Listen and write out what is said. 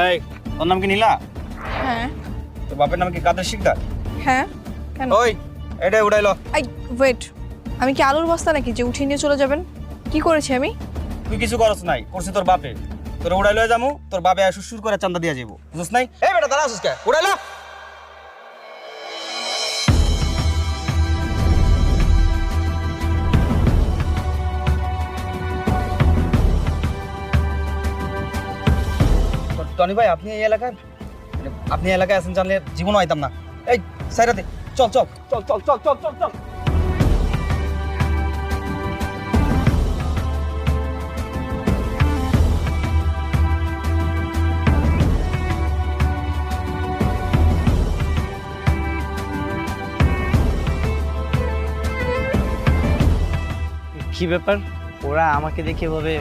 এই তোর নাম কি নীলা? হ্যাঁ। তোর বাপের নাম কি কাদের শিকদার? হ্যাঁ, কেন? ওই এটা উড়াইলো। আই ওয়েট, আমি কি আলুর বস্তা নাকি যে উঠিয়ে নিয়ে চলে যাবেন? কি করেছি আমি? তুই কিছু করছ নাই, করছিস তোর বাপে। তোর উড়াইলো যামু, তোর বাপে সুর করে চান্দা দিয়া যাবো, বুঝছ নাই? এই বেটা দাঁড়া আসিস কে? উড়াইলো। টনি ভাই, আপনি এই এলাকার, আপনি এলাকায় আছেন জানলে জীবনও আইতাম না। এই সাইরাতে চল চল চল চল চল চল চল চল। কি ব্যাপার, ওরা আমাকে দেখে ভাবে